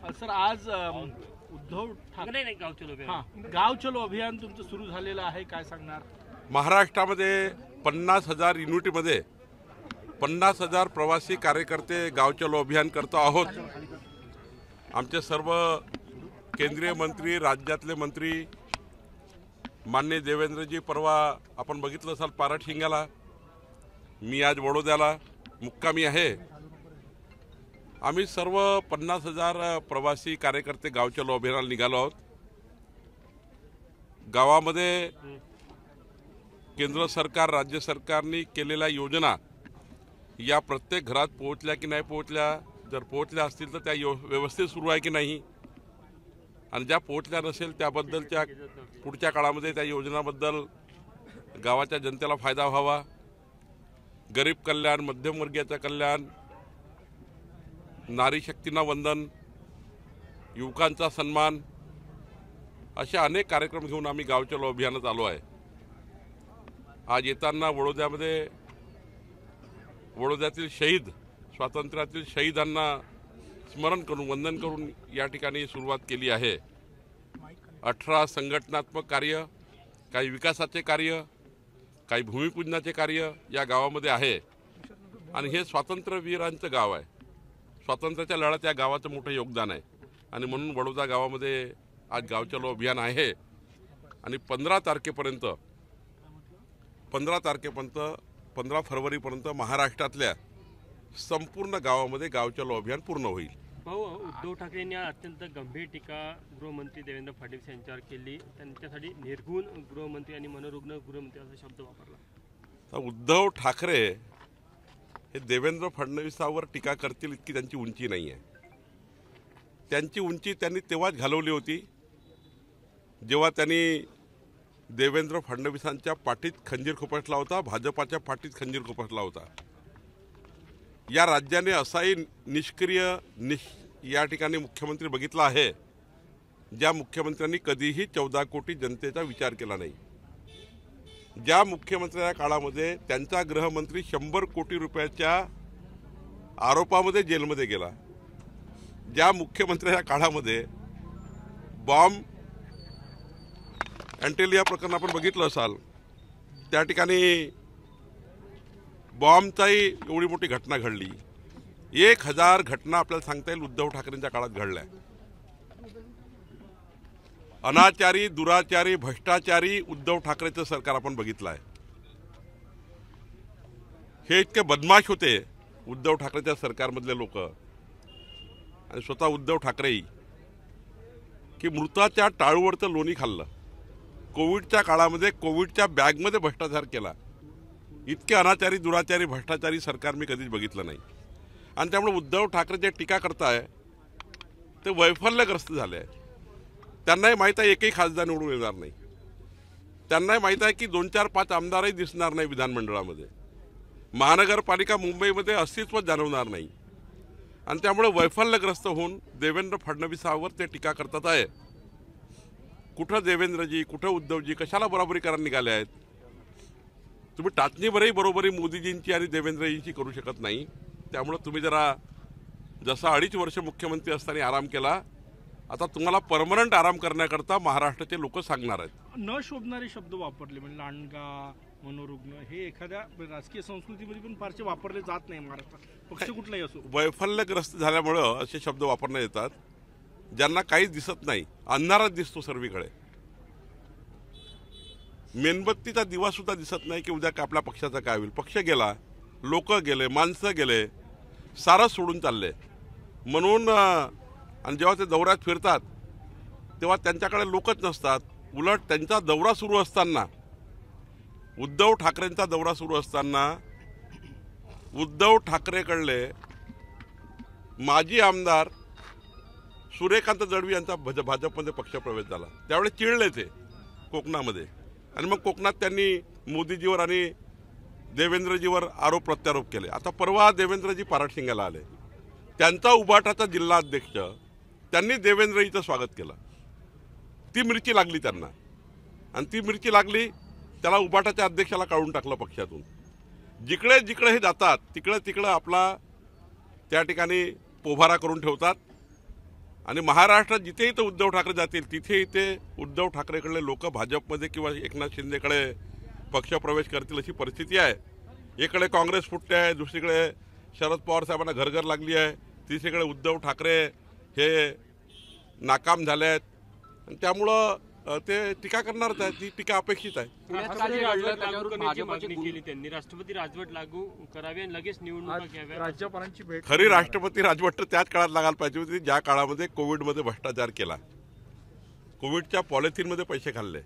Sir आज उद्धव ठाकरे गाव चलो अभियान तुमचं सुरू झालेलं आहे, काय सांगणार? महाराष्ट्रामध्ये 50,000 युनिटमध्ये 50,000 प्रवासी कार्यकर्ते गाव चलो अभियान करतो आहोत। आमचे सर्व केंद्रीय मंत्री, राज्यातले मंत्री, माननीय देवेंद्रजी, परवा आपण बघितलं असाल पारशिंग्याला, मी आज वडोद्याला मुक्कामी आहे। आम्ही सर्व 50,000 प्रवासी कार्यकर्ते गाव चलो अभियानाला निघालो आहोत। गावामध्ये केंद्र सरकार, राज्य सरकारने केलेल्या योजना या प्रत्येक घरात पोहोचल्या की नाही पोहोचल्या, जर पोहोचल्या असतील तर त्या व्यवस्थित सुरू आहे की नाही, आणि ज्या पोहोचल्या नसेल त्याबद्दलच्या पुढच्या काळामध्ये त्या योजनाबद्दल गावाच्या जनतेला फायदा व्हावा। गरीब कल्याण, मध्यमवर्गीयाचं कल्याण, नारी शक्तींना वंदन, युवकांचा सन्मान, अशा अनेक कार्यक्रम घेऊन आम्ही गाव चलो अभियानात आलो आहे। आज येताना वडोद्यातील शहीद, स्वातंत्र्यातील शहीदांना स्मरण करून, वंदन करून या ठिकाणी सुरुवात केली आहे। 18 संघटनात्मक कार्य, काही विकासाचे कार्य, काही भूमिपूजनाचे कार्य या गावामध्ये आहे, आणि हे स्वातंत्र्यवीरांचं गाव आहे। स्वातंत्र्याच्या लढ्यात या गावाचं मोठं योगदान आहे, आणि म्हणून वडोदा गावामध्ये आज गाव चलो अभियान आहे। आणि 15 फरवरीपर्यंत महाराष्ट्रातल्या संपूर्ण गावामध्ये गाव चलो अभियान पूर्ण होईल। उद्धव ठाकरे यांनी अत्यंत गंभीर टीका गृहमंत्री देवेंद्र फडणवीस यांच्यावर केली, त्यांच्यासाठी निर्गुण गृहमंत्री आणि मनोरुग्ण गृहमंत्री असा शब्द वापरला। उद्धव ठाकरे हे देवेंद्र फडणवीसावर टीका करतील इतकी त्यांची उंची नाही आहे। त्यांची उंची त्यांनी तेव्हाच घालवली होती जेव्हा त्यांनी देवेंद्र फडणवीसांच्या पाठीत खंजीर खुपसला होता, भाजपाच्या पाठीत खंजीर खुपसला होता। या राज्याने असाही निष्क्रिय या ठिकाणी मुख्यमंत्री बघितला आहे, ज्या मुख्यमंत्र्यांनी कधीही 14 कोटी जनतेचा विचार केला नाही। ज्या मुख्यमंत्र्यांच्या काळामध्ये त्यांचा गृहमंत्री 100 कोटी रुपयाच्या आरोपामध्ये जेलमध्ये गेला, ज्या मुख्यमंत्र्यांच्या काळामध्ये बॉम्ब अँटेलिया प्रकरण आपण बघितलं असाल, त्या ठिकाणी बॉम्बचाही एवढी मोठी घटना घडली। 1000 घटना आपल्याला सांगता येईल उद्धव ठाकरेंच्या काळात घडल्या। अनाचारी, दुराचारी, भ्रष्टाचारी उद्धव ठाकरेचं सरकार आपण बघितलं आहे। हे इतके बदमाश होते उद्धव ठाकरेच्या सरकारमधले लोक, आणि स्वतः उद्धव ठाकरेही, की मृताच्या टाळूवरचं लोणी खाल्लं। कोविडच्या काळामध्ये कोविडच्या बॅगमध्ये भ्रष्टाचार केला। इतके अनाचारी, दुराचारी, भ्रष्टाचारी सरकार मी कधीच बघितलं नाही। आणि त्यामुळे उद्धव ठाकरे जे टीका करताय ते वैफल्यग्रस्त झाले आहे। त्यांनाही माहीत आहे एकही खासदार निवडून येणार नाही। त्यांनाही माहीत आहे की 2, 4, 5 आमदारही दिसणार नाही विधानमंडळामध्ये। महानगरपालिका मुंबईमध्ये अस्तित्व जाणवणार नाही, आणि त्यामुळे वैफल्यग्रस्त होऊन देवेंद्र फडणवीसावर ते टीका करतात आहे। कुठं देवेंद्रजी, कुठं उद्धवजी, कशाला बरोबरी करायला निघाले आहेत? तुम्ही टाचणीवरही बरोबरी मोदीजींची आणि देवेंद्रजींची करू शकत नाही। त्यामुळे तुम्ही जरा जसा 2.5 वर्ष मुख्यमंत्री असताना आराम केला, आता तुम्हाला परमनंट आराम करण्याकरता महाराष्ट्राचे लोक सांगणार आहेत। न शोभणारे शब्द वापरले, म्हणजे लांडगा, मनोरुग्ण, हे एखाद्या राजकीय संस्कृतीमध्ये पण फारसे वापरले जात नाही महाराष्ट्रात, पक्ष कुठलाही असो। वैफल्यग्रस्त झाल्यामुळं असे शब्द वापरण्यात येतात ज्यांना काहीच दिसत नाही, अंधारात दिसतो सर्वीकडे। मेणबत्तीचा दिवा सुद्धा दिसत नाही की उद्या आपल्या पक्षाचा काय होईल। पक्ष गेला, लोक गेले, माणसं गेले, सारं सोडून चालले। म्हणून आणि जेव्हा ते दौऱ्यात फिरतात तेव्हा त्यांच्याकडे लोकच नसतात। उलट त्यांचा दौरा सुरू असताना, उद्धव ठाकरेंचा दौरा सुरू असताना, उद्धव ठाकरेकडले माजी आमदार सूर्यकांत दळवी यांचा भाजपमध्ये पक्षप्रवेश झाला। त्यावेळेस चिडले ते कोकणामध्ये, आणि मग कोकणात त्यांनी मोदीजीवर आणि देवेंद्रजीवर आरोप प्रत्यारोप केले। आता परवा देवेंद्रजी पारशिंग्याला आले, त्यांचा उबाटाचा जिल्हा अध्यक्ष, त्यांनी देवेंद्रजीचं स्वागत केलं। ती मिरची लागली त्यांना, आणि ती मिरची लागली त्याला उबाटाच्या अध्यक्षाला काढून टाकलं पक्षातून। जिकडे जिकडे हे जातात तिकडे तिकडे आपला त्या ठिकाणी पोभारा करून ठेवतात, आणि महाराष्ट्रात जिथे इथं उद्धव ठाकरे जातील तिथे इथे उद्धव ठाकरेकडले लोक भाजपमध्ये किंवा एकनाथ शिंदेकडे पक्षप्रवेश करतील अशी परिस्थिती आहे. एकडे काँग्रेस फुटते आहे, दुसरीकडे शरद पवार साहेबांना घरघर लागली आहे, तिसरीकडे उद्धव ठाकरे हे नाकाम झाले आहेत. आणि त्यामुळं ते टीका करणारच आहे, ती टीका अपेक्षित आहे. केली त्यांनी राष्ट्रपती राजवट लागू करावी आणि लगेच निवडणुका घ्याव्या. राज्यपालांची भेट खरी राष्ट्रपती राजवट तर त्याच काळात लागायला पाहिजे होती ज्या काळामध्ये कोविडमध्ये भ्रष्टाचार केला, कोविडच्या पॉलिथिनमध्ये पैसे खाल्ले,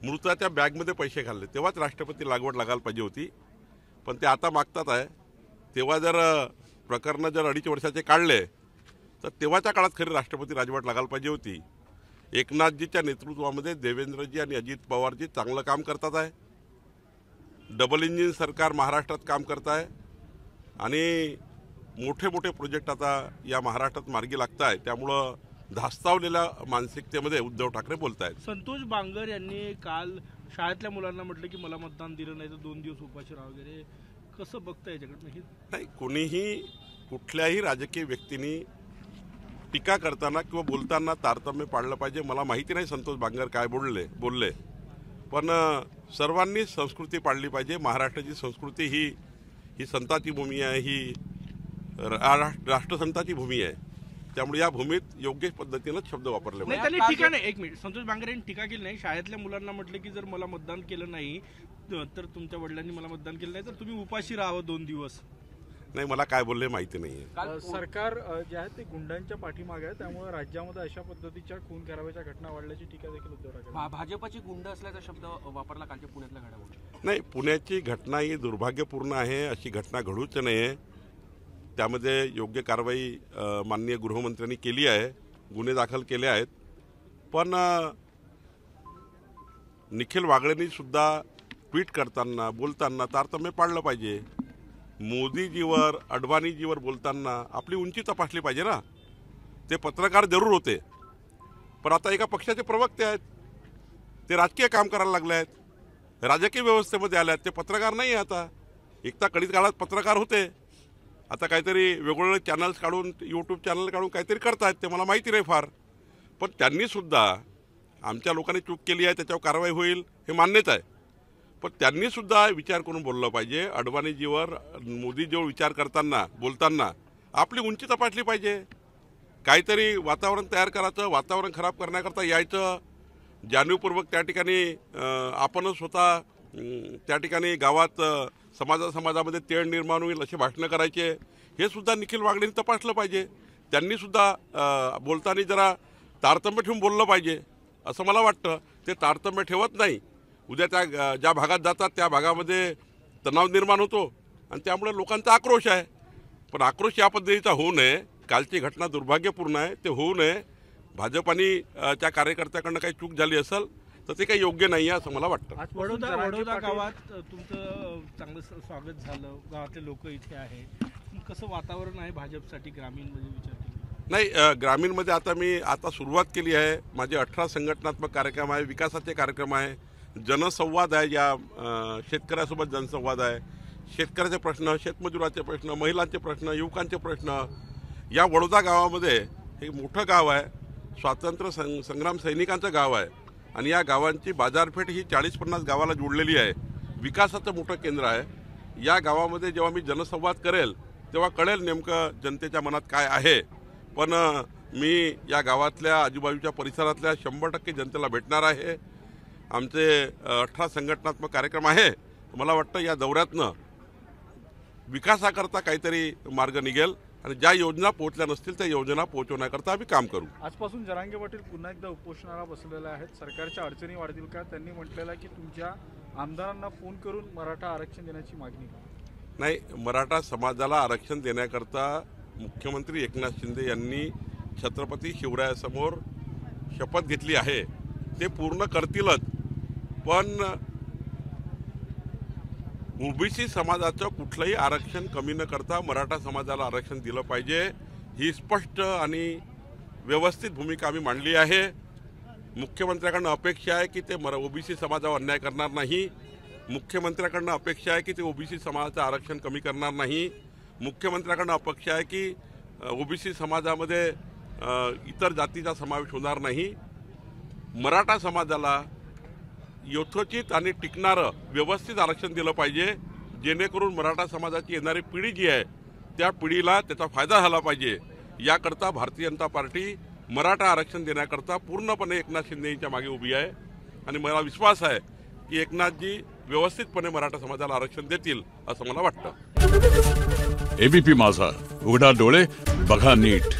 मृताच्या बॅगमध्ये पैसे खाल्ले, तेव्हाच राष्ट्रपती लागवड लागायला पाहिजे होती. पण ते आता मागतात आहे. तेव्हा जर प्रकरणं जर 2.5 वर्षाचे काढले तर तेव्हाच्या काळात खरी राष्ट्रपती राजवट लागायला पाहिजे होती. एकनाथजीच्या नेतृत्वामध्ये देवेंद्रजी आणि अजित पवारजी चांगलं काम करतात आहे. डबल इंजिन सरकार महाराष्ट्रात काम करत आहे आणि मोठे मोठे प्रोजेक्ट आता या महाराष्ट्रात मार्गी लागत आहे. त्यामुळं धास्तावलेल्या मानसिकतेमध्ये उद्धव ठाकरे बोलत आहेत. संतोष बांगर यांनी काल शाळेतल्या मुलांना म्हटलं की मला मतदान दिलं नाही तर 2 दिवस उपाशी राहा वगैरे. कसं बघता याच्याकडनं? नाही, कोणीही कुठल्याही राजकीय व्यक्तींनी टीका करताना किंवा बोलताना तारतम्य पाळलं पाहिजे. मला माहिती नाही संतोष बांगर काय बोलले, पण सर्वांनी संस्कृती पाळली पाहिजे. महाराष्ट्राची संस्कृती ही संतांची भूमी आहे, ही राष्ट्रसंतांची भूमी आहे. त्यामुळे या भूमीत योग्य पद्धतीनं शब्द वापरले नाही. त्यांनी टीका नाही, एक मिनिट, संतोष बांगर यांनी टीका केली नाही. शाळेतल्या मुलांना म्हटलं की जर मला मतदान केलं नाही तर तुमच्या वडिलांनी मला मतदान केलं नाही तर तुम्ही उपाशी राहावं 2 दिवस. नाही, मला काय बोलले माहिती नाहीये. सरकार जे आहे ते गुंडांच्या पाठीमागे आहे, त्यामुळे राज्यामध्ये अशा पद्धतीच्या खून खराब्याच्या घटना वाढल्याची टीका देखील उद्धव ठाकरे. भाजपची गुंड असल्याचा शब्द वापरला कालच्या पुण्यातल्या घडामोडी. नाही, पुण्याची घटना ही दुर्भाग्यपूर्ण आहे. अशी घटना घडूच नये. त्यामध्ये योग्य कारवाई माननीय गृहमंत्र्यांनी केली आहे, गुन्हे दाखल केले आहेत. पण निखिल वागळेंनी सुद्धा ट्विट करताना बोलताना तारतम्य पाळलं पाहिजे. मोदीजीवर अडवाणीजीवर बोलताना आपली उंची तपासली पाहिजे ना. ते पत्रकार जरूर होते, पण आता एका पक्षाचे प्रवक्ते आहेत, ते राजकीय काम करायला लागले आहेत, राजकीय व्यवस्थेमध्ये आले आहेत. ते पत्रकार नाही आहे आता. एकदा कडीत काळात पत्रकार होते, आता काहीतरी वेगवेगळे चॅनल्स काढून, यूट्यूब चॅनल काढून काहीतरी करतायत. ते मला माहिती नाही फार, पण त्यांनीसुद्धा आमच्या लोकांनी चूक केली आहे, त्याच्यावर कारवाई होईल हे मान्यच आहे. पण त्यांनीसुद्धा विचार करून बोललं पाहिजे. अडवाणीजीवर मोदीजीवर विचार करताना बोलताना आपली उंची तपासली पाहिजे. काहीतरी वातावरण तयार करायचं, वातावरण खराब करण्याकरता यायचं, जाणीवपूर्वक त्या ठिकाणी आपणच स्वतः त्या ठिकाणी गावात समाजामध्ये तेढ निर्माण होईल असे भाषणं करायचे, हे सुद्धा निखिल वागळेंनी तपासलं पाहिजे. त्यांनीसुद्धा बोलताना जरा तारतम्य ठेवून बोललं पाहिजे असं मला वाटतं. ते तारतम्य ठेवत नाही. उद्या त्या ज्या भागात जातात त्या भागामध्ये तणाव निर्माण होतो आणि त्यामुळे लोकांचा आक्रोश आहे. पण आक्रोश या पद्धतीचा होऊ नये. कालची घटना दुर्भाग्यपूर्ण आहे, ते होऊ नये. भाजप आणि त्या कार्यकर्त्याकडनं काही चूक झाली असेल तर ते काही योग्य नाही आहे असं मला वाटतं. वडोदा गावात तुमचं चांगलं स्वागत झालं, गावातले लोक इथे आहे. कसं वातावरण आहे भाजपसाठी ग्रामीणमध्ये विचार केला? नाही, ग्रामीणमध्ये आता सुरुवात केली आहे. माझे 18 संघटनात्मक कार्यक्रम आहे, विकासाचे कार्यक्रम आहे, जनसंवाद आहे. या शेतकऱ्यासोबत जनसंवाद आहे. शेतकऱ्याचे प्रश्न, शेतमजुराचे प्रश्न, महिलांचे प्रश्न, युवकांचे प्रश्न. या वडोदा गावामध्ये हे मोठं गाव आहे, स्वातंत्र्य संग्राम सैनिकांचं गाव आहे आणि या गावांची बाजारपेठ ही 40-50 गावाला जोडलेली आहे. विकासाचं मोठं केंद्र आहे. या गावामध्ये जेव्हा मी जनसंवाद करेल तेव्हा कळेल नेमकं जनतेच्या मनात काय आहे. पण मी या गावातल्या आजूबाजूच्या परिसरातल्या 100% जनतेला भेटणार आहे. आमचे 18 संघटनात्मक कार्यक्रम आहे. मला वाटतं या दौऱ्यातनं विकासाकरता काहीतरी मार्ग निघेल आणि ज्या योजना पोहोचल्या नसतील त्या योजना पोहोचवण्याकरता आम्ही काम करू. आजपासून जरांगे पाटील पुन्हा एकदा उपोषणाला बसलेले आहेत. सरकारच्या अडचणी वाढतील का? त्यांनी म्हटलेलं की तुमच्या आमदारांना फोन करून मराठा आरक्षण देण्याची मागणी करा. नाही, मराठा समाजाला आरक्षण देण्याकरता मुख्यमंत्री एकनाथ शिंदे यांनी छत्रपती शिवरायासमोर शपथ घेतली आहे. ते पूर्ण करतीलच. पण ओबीसी समाजाचं कुठलंही आरक्षण कमी न करता मराठा समाजाला आरक्षण दिलं पाहिजे ही स्पष्ट आणि व्यवस्थित भूमिका आम्ही मांडली आहे. मुख्यमंत्र्याकडनं अपेक्षा आहे की ते ओबीसी समाजावर अन्याय करणार नाही. मुख्यमंत्र्याकडनं अपेक्षा आहे की ते ओबीसी समाजाचं आरक्षण कमी करणार नाही. मुख्यमंत्र्याकडनं अपेक्षा आहे की ओबीसी समाजामध्ये इतर जातीचा समावेश होणार नाही. मराठा समाजाला यथोचित आणि टिकणारं व्यवस्थित आरक्षण दिलं पाहिजे, जेणेकरून मराठा समाजाची येणारी पिढी जी आहे त्या पिढीला त्याचा फायदा झाला पाहिजे. याकरता भारतीय जनता पार्टी मराठा आरक्षण देण्याकरता पूर्णपणे एकनाथ शिंदे यांच्या मागे उभी आहे आणि मला विश्वास आहे की एकनाथजी व्यवस्थितपणे मराठा समाजाला आरक्षण देतील असं मला वाटतं. एबीपी माझा, उघडा डोळे बघा नीट.